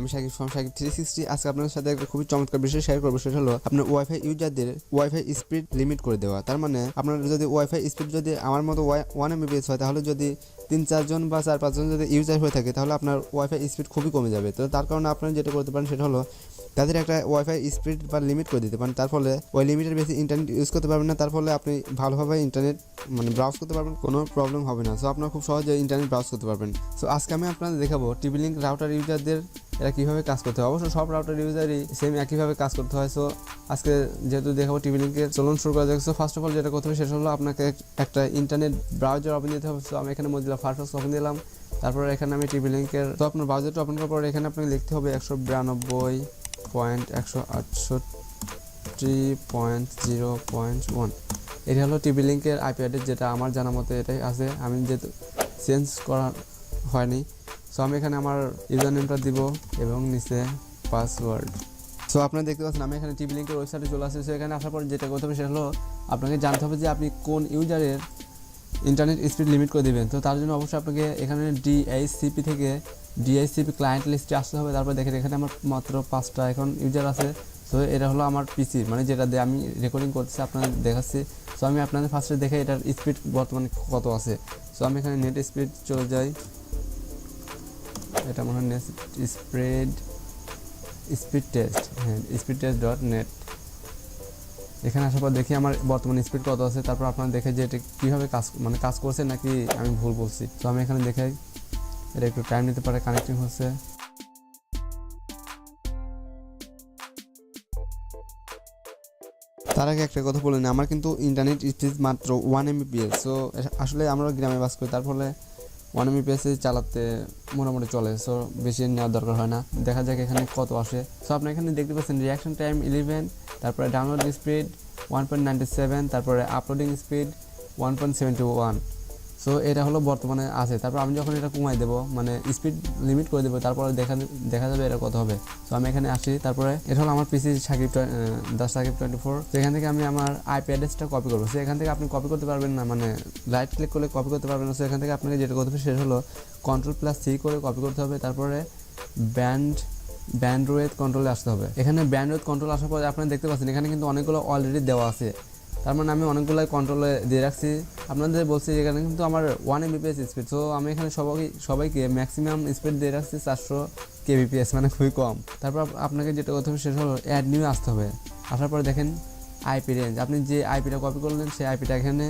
আমি সাকিব ফ্রম সাকিব 360। আজকে আপনাদের সাথে একটা খুবই চমৎকার বিষয় শেয়ার করবো, সেটা হলো আপনার ওয়াইফাই ইউজারদের ওয়াইফাই স্পিড লিমিট করে দেওয়া। তার মানে আপনার যদি ওয়াইফাই স্পিড যদি আমার মতো 1 Mbps হয়, তাহলে যদি 3-4 জন বা 4-5 জন যদি ইউজার হয়ে থাকে, তাহলে আপনার ওয়াইফাই স্পিড খুবই কমে যাবে। তো তার কারণে আপনারা যেটা করতে পারেন সেটা হলো তাদের একটা ওয়াইফাই স্পিড বা লিমিট করে দিতে পারেন। তার ফলে ওই লিমিটের বেশি ইন্টারনেট ইউজ করতে পারবেন না, তার ফলে আপনি ভালোভাবে ইন্টারনেট ব্রাউজ করতে পারবেন, কোনো প্রবলেম হবে না। সো আপনারা খুব সহজে ইন্টারনেট ব্রাউজ করতে পারবেন। সো আজকে আমি আপনাদের দেখাবো টিভি লিঙ্ক রাউটার ইউজারদের এরা কীভাবে কাজ করতে হয়। অবশ্য সব রাউটার ইউজারই সেম একইভাবে কাজ করতে হয়। সো আজকে যেহেতু দেখাবো টিভি লিঙ্কের, চলুন শুরু করা যাক। সো ফার্স্ট অফ অল যেটা করতে হবে সেটা হলো আপনাকে একটা ইন্টারনেট ব্রাউজার ওপেন দিতে হবে। সো আমি এখানে মজিলা ফায়ারফক্স ওপেন দিলাম, তারপরে এখানে আমি টিভি লিঙ্কের, তো আপনার ব্রাউজারটা ওপেন করার পর এখানে আপনাকে লিখতে হবে 192.168.0.1। এটা হলো টিভি লিঙ্কের আইপি অ্যাড্রেস, যেটা আমার জানা মতে এটাই আছে, আমি যেহেতু চেঞ্জ করা হয়নি। সো আমি এখানে আমার ইউজার নেমটা দিব এবং নিচে পাসওয়ার্ড। সো আপনারা দেখতে পাচ্ছেন আমি এখানে টিভি লিঙ্কের ওয়েবসাইটে চলে আসছি। সো এখানে আসার পর যেটা করতে হবে সেটা হলো আপনাকে জানতে হবে যে আপনি কোন ইউজারের ইন্টারনেট স্পিড লিমিট করে দেবেন। তো তার জন্য অবশ্যই আপনাকে এখানে ডিএইচসিপি থেকে ডিএইচসিপি ক্লায়েন্ট লিস্টে আসতে হবে। তারপর দেখেন এখানে আমার মাত্র 5টা এখন ইউজার আছে। সো এটা হলো আমার পিসি, যেটা দিয়ে আমি রেকর্ডিং করতেছি আপনাদের দেখাচ্ছি। সো আমি আপনাদের ফার্স্টে দেখে এটার স্পিড বর্তমানে কত আছে। সো আমি এখানে নেট স্পিড চলে যাই, এটা মনে হয় নেট স্পিড টেস্ট, হ্যাঁ স্পিড টেস্ট .net। এখানে আসার পর দেখি আমার বর্তমান স্পিড কত আছে। তারপর আপনারা দেখে যে এটা কীভাবে কাজ করছে নাকি আমি ভুল বলছি। তো আমি এখানে দেখে, এটা একটু টাইম নিতে পারে, কানেক্টিং হচ্ছে। তার আগে একটা কথা বলে নিই, আমার কিন্তু ইন্টারনেট স্পিড মাত্র 1 Mbps। সো আসলে আমরা গ্রামে বাস করি, তার ফলে 1 Mbps চালাতে মোটামুটি চলে। সো বেশি নেওয়ার দরকার হয় না। দেখা যাক এখানে কত আসে। সো আপনি এখানে দেখতে পাচ্ছেন রিয়াকশন টাইম 11, তারপরে ডাউনলোড স্পিড 1.97, তারপরে আপলোডিং স্পিড 1.71। সো এটা হলো বর্তমানে আছে। তারপর আমি যখন এটা কমাই দেবো, স্পিড লিমিট করে দেবো, তারপরে দেখা যাবে এটা কত হবে। সো আমি এখানে আসি, তারপরে এটা হলো আমার পিসি সাকিব 24। তো এখান থেকে আমি আমার আইপি অ্যাড্রেসটা কপি করবো। সো এখান থেকে আপনি কপি করতে পারবেন না, রাইট ক্লিক করলে কপি করতে পারবেন না। সো এখান থেকে আপনাকে যেটা করতে হবে সেটা হলো Ctrl+C করে কপি করতে হবে। তারপরে ব্যান্ডউইথ কন্ট্রোলে আসতে হবে। এখানে ব্যান্ডউইথ কন্ট্রোল আসার পরে আপনারা দেখতে পাচ্ছেন এখানে কিন্তু অনেকগুলো অলরেডি দেওয়া আছে। তার মানে আমি অনেকগুলোই কন্ট্রোলে দিয়ে রাখছি। আপনাদের বলছি এখানে কিন্তু আমার 1 Mbps স্পিড। সো আমি এখানে সবাইকে ম্যাক্সিমাম স্পিড দিয়ে রাখছি 400 kbps, খুবই কম। তারপর আপনাকে যেটা করতে হবে সেটা হলো অ্যাড নিউ আসতে হবে। আসার পরে দেখেন আইপি রেঞ্জ, আপনি যে আইপিটা কপি করলেন সেই আইপিটা এখানে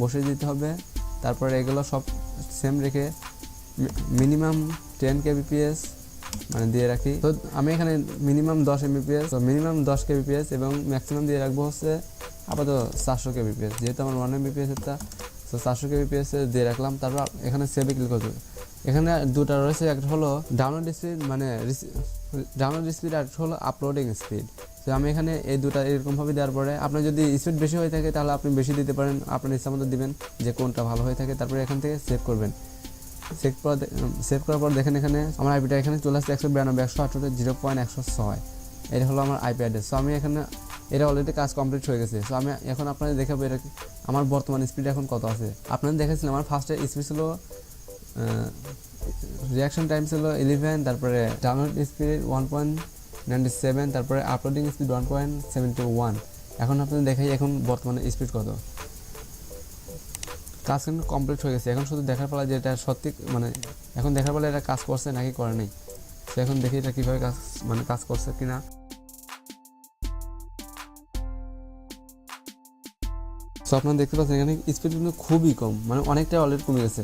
বসে দিতে হবে। তারপরে এগুলো সব সেম রেখে মিনিমাম 10 kbps দিয়ে রাখি। তো আমি এখানে মিনিমাম 10 Mbps, তো মিনিমাম 10 kbps এবং ম্যাক্সিমাম দিয়ে রাখবো হচ্ছে আপাতত 400 kbps, যেহেতু আমার 1 Mbps এটা। তো 400 kbps দিয়ে রাখলাম। তারপর এখানে সেভে ক্লিক করতে হবে। এখানে দুটো রয়েছে, একটা হলো ডাউনলোড স্পিড আর একটা হলো আপলোডিং স্পিড। তো আমি এখানে এই দুটো এরকমভাবে দেওয়ার পরে আপনার যদি স্পিড বেশি হয়ে থাকে তাহলে আপনি বেশি দিতে পারেন, আপনার ইচ্ছা মতো দিবেন যে কোনটা ভালো হয়ে থাকে। তারপরে এখান থেকে সেভ করবেন। সেভ করার পর দেখেন এখানে আমার আইপিটা এখানে চলে আসছে 192.168.0.106। এটা হলো আমার আইপি অ্যাড্রেস। সো আমি এখানে এটা অলরেডি কাজ কমপ্লিট হয়ে গেছে। সো আমি এখন আপনাদের দেখাবো এটা আমার বর্তমান স্পিড এখন কত আছে। আপনাদের দেখাচ্ছিলাম আমার ফার্স্টে স্পিড ছিল, রিয়াকশন টাইম ছিল 11, তারপরে ডাউনলোড স্পিড 1.97, তারপরে আপলোডিং স্পিড 1.71। এখন আপনাদের দেখাই এখন বর্তমানে স্পিড কত। কাজ কিন্তু কমপ্লিট হয়ে গেছে। এখন শুধু দেখার পালা যে এটা সত্যি এখন দেখার পালা এটা কাজ করছে নাকি করে নাই। তো এখন দেখি এটা কীভাবে কাজ করছে কিনা। সো আপনারা দেখতে পাচ্ছেন এখানে স্পিড কিন্তু খুবই কম, অনেকটা অলরেডি কমে গেছে।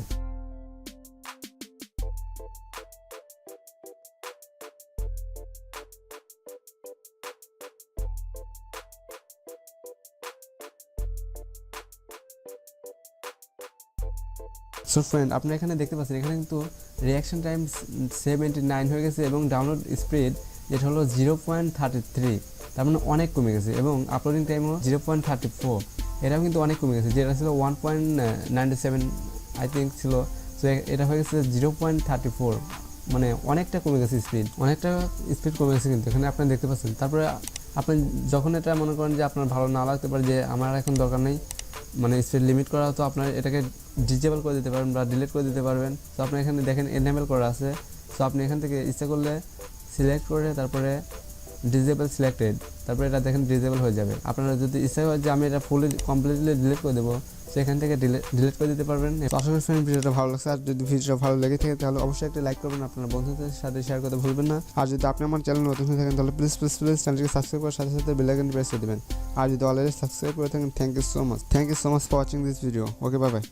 সো ফ্রেন্ড, আপনি এখানে দেখতে পাচ্ছেন এখানে কিন্তু রিয়াকশন টাইম 79 হয়ে গেছে এবং ডাউনলোড স্পিড যেটা হলো 0.33, তার অনেক কমে গেছে। এবং আপলোডিং টাইমও 0.34, এটাও কিন্তু অনেক কমে গেছে। যেটা ছিল 1.97 আই থিঙ্ক ছিল। সো এটা হয়ে গেছে 0.34, অনেকটা কমে গেছে স্পিড, অনেকটা স্পিড কমে গেছে কিন্তু এখানে আপনি দেখতে পাচ্ছেন। তারপরে আপনি যখন এটা মনে করেন যে আপনার ভালো না লাগতে পারে, যে আমার এখন দরকার নেই স্পিড লিমিট করা, তো আপনার এটাকে ডিসেবল করে দিতে পারবেন বা ডিলিট করে দিতে পারবেন। তো আপনি এখানে দেখেন এনেবল করা আছে। সো আপনি এখান থেকে ইচ্ছা করলে সিলেক্ট করে তারপরে ডিসেবল সিলেক্টেড, তারপরে এটা দেখেন ডিসেবল হয়ে যাবে। আপনারা যদি ইচ্ছা হয় যে আমি এটা ফুলি কমপ্লিটলি ডিলিট করে দেবো, সেখান থেকে ডিলিট করে দিতে পারবেন। তো আশা করি ফ্রেন্ড ভিডিওটা ভালো লাগছে। আর যদি ভিডিওটা ভালো লেগে থাকে তাহলে অবশ্যই একটা লাইক করবেন, আপনার বন্ধুদের সাথে শেয়ার করতে ভুলবেন না। আর যদি আপনি আমার চ্যানেল নতুন হয়ে থাকেন তাহলে প্লিজ চ্যানেলটিকে সাবস্ক্রাইব করার সাথে সাথে বেল আইকনটি প্রেস করে দেবেন। আর যদি অলরেডি সাবস্ক্রাইব করে থাকেন, thank you so much for watching this video. Okay, bye by.